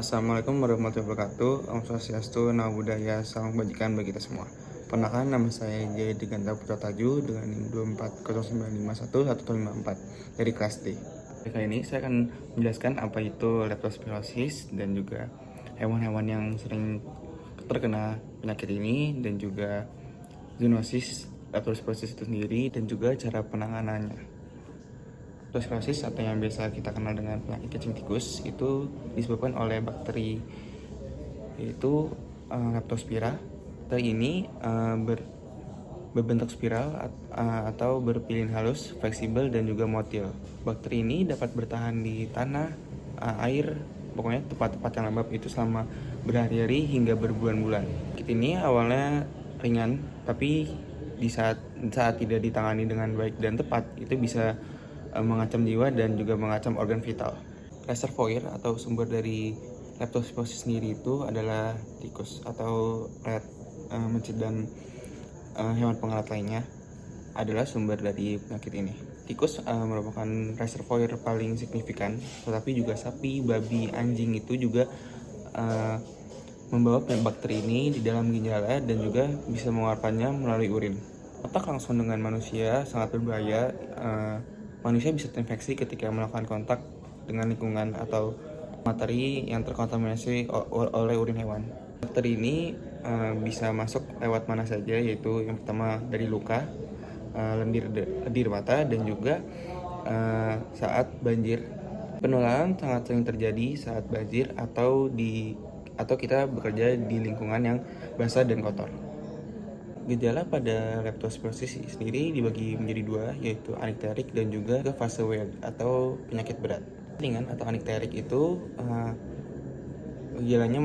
Assalamualaikum warahmatullahi wabarakatuh. Om Swastiastu, Namo Buddhaya, salam kebajikan bagi kita semua. Perkenalkan, nama saya Jayadi Ganta Putra Taju dengan NIM 240951154 dari kelas D. Kali ini saya akan menjelaskan apa itu leptospirosis dan juga hewan-hewan yang sering terkena penyakit ini, dan juga zoonosis leptospirosis itu sendiri, dan juga cara penanganannya. Leptospirosis atau yang biasa kita kenal dengan penyakit cacing tikus itu disebabkan oleh bakteri yaitu Leptospira. Bakteri ini berbentuk spiral atau berpilin halus, fleksibel, dan juga motil. Bakteri ini dapat bertahan di tanah, air, pokoknya tempat-tempat yang lembab itu selama berhari-hari hingga berbulan-bulan. Penyakit ini awalnya ringan, tapi di saat tidak ditangani dengan baik dan tepat, itu bisa mengancam jiwa dan juga mengancam organ vital. Reservoir atau sumber dari leptospirosis sendiri itu adalah tikus atau rat, mencit, dan hewan pengalat lainnya adalah sumber dari penyakit ini. Tikus merupakan reservoir paling signifikan, tetapi juga sapi, babi, anjing itu juga membawa bakteri ini di dalam ginjalnya dan juga bisa mengeluarkannya melalui urin. Kontak langsung dengan manusia sangat berbahaya. Manusia bisa terinfeksi ketika melakukan kontak dengan lingkungan atau materi yang terkontaminasi oleh urin hewan. Bakteri ini bisa masuk lewat mana saja, yaitu yang pertama dari luka, lendir mata, dan juga saat banjir. Penularan sangat sering terjadi saat banjir atau kita bekerja di lingkungan yang basah dan kotor. Gejala pada leptospirosis sendiri dibagi menjadi dua, yaitu anikterik dan juga fase weird atau penyakit berat. Ringan atau anikterik itu gejalanya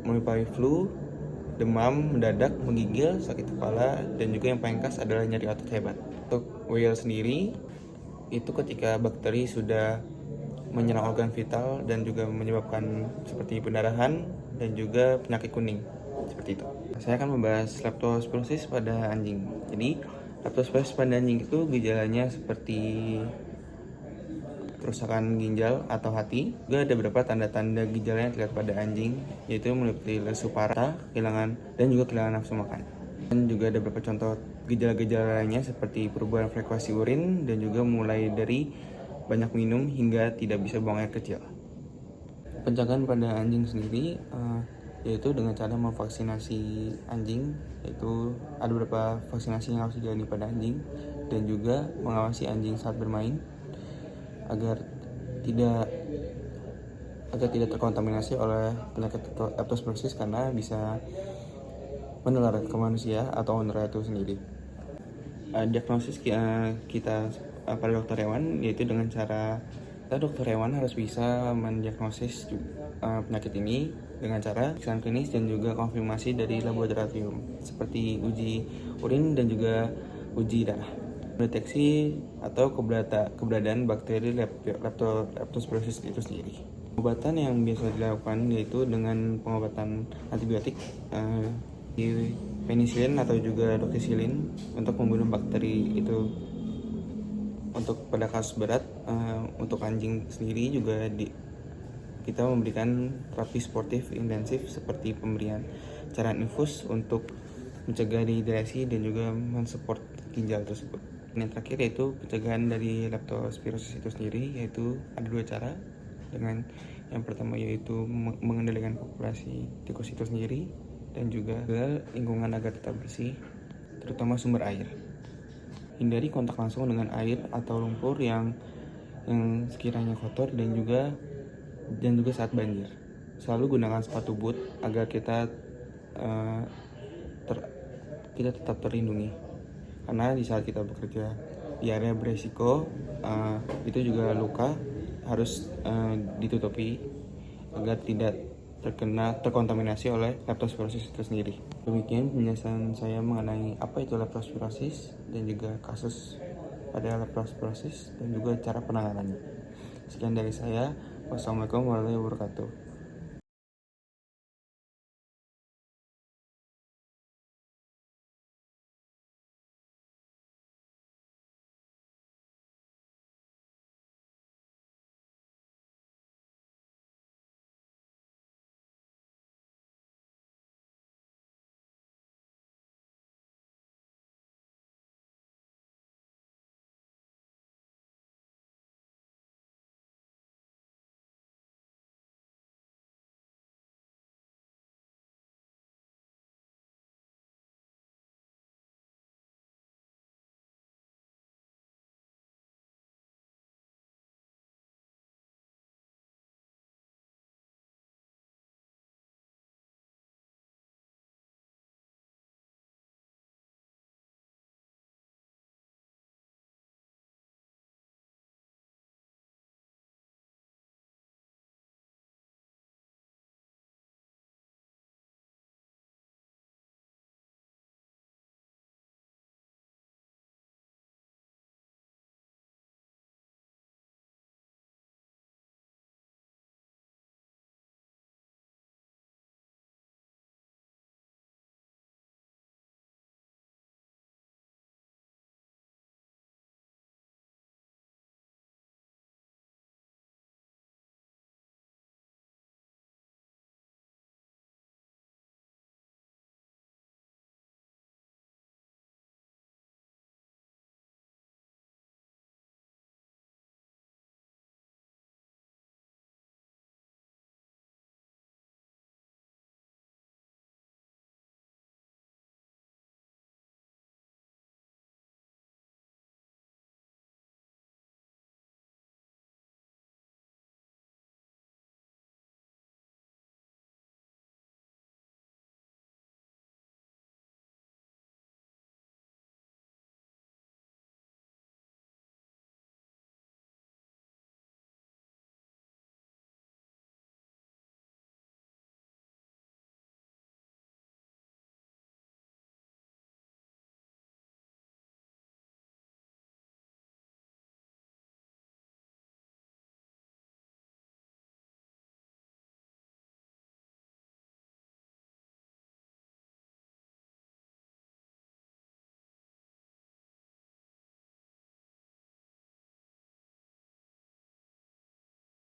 meliputi flu, demam mendadak, menggigil, sakit kepala, dan juga yang paling khas adalah nyeri otot hebat. Untuk weird sendiri itu ketika bakteri sudah menyerang organ vital dan juga menyebabkan seperti pendarahan dan juga penyakit kuning, seperti itu. Saya akan membahas leptospirosis pada anjing. Jadi, leptospirosis pada anjing itu gejalanya seperti kerusakan ginjal atau hati. Juga ada beberapa tanda-tanda gejala yang terlihat pada anjing, yaitu meliputi lesu parah, kehilangan nafsu makan. Dan juga ada beberapa contoh gejala-gejala lainnya seperti perubahan frekuensi urin dan juga mulai dari banyak minum hingga tidak bisa buang air kecil. Pencegahan pada anjing sendiri yaitu dengan cara memvaksinasi anjing, yaitu ada beberapa vaksinasi yang harus dijalani pada anjing, dan juga mengawasi anjing saat bermain agar tidak terkontaminasi oleh penyakit leptospirosis, karena bisa menular ke manusia atau owner itu sendiri. Diagnosis kita pada dokter hewan yaitu dengan cara dokter hewan harus bisa mendiagnosis penyakit ini dengan cara pemeriksaan klinis dan juga konfirmasi dari laboratorium seperti uji urin dan juga uji darah. Mendeteksi atau keberadaan bakteri leptospirosis itu sendiri. Pengobatan yang biasa dilakukan yaitu dengan pengobatan antibiotik, penisilin atau juga doxycycline untuk membunuh bakteri itu. Untuk pada kasus berat, untuk anjing sendiri juga kita memberikan terapi sportif intensif seperti pemberian cairan infus untuk mencegah dehidrasi dan juga mensupport ginjal tersebut. Yang terakhir yaitu pencegahan dari leptospirosis itu sendiri, yaitu ada dua cara. Dengan yang pertama yaitu mengendalikan populasi tikus itu sendiri dan juga lingkungan agar tetap bersih, terutama sumber air. Hindari kontak langsung dengan air atau lumpur yang sekiranya kotor, dan juga saat banjir. Selalu gunakan sepatu boot agar kita tetap terlindungi, karena di saat kita bekerja di area beresiko itu juga luka harus ditutupi agar tidak terkontaminasi oleh leptospirosis itu sendiri. Demikian penjelasan saya mengenai apa itu leptospirosis dan juga kasus pada leptospirosis dan juga cara penanganannya. Sekian dari saya. Wassalamualaikum warahmatullahi wabarakatuh.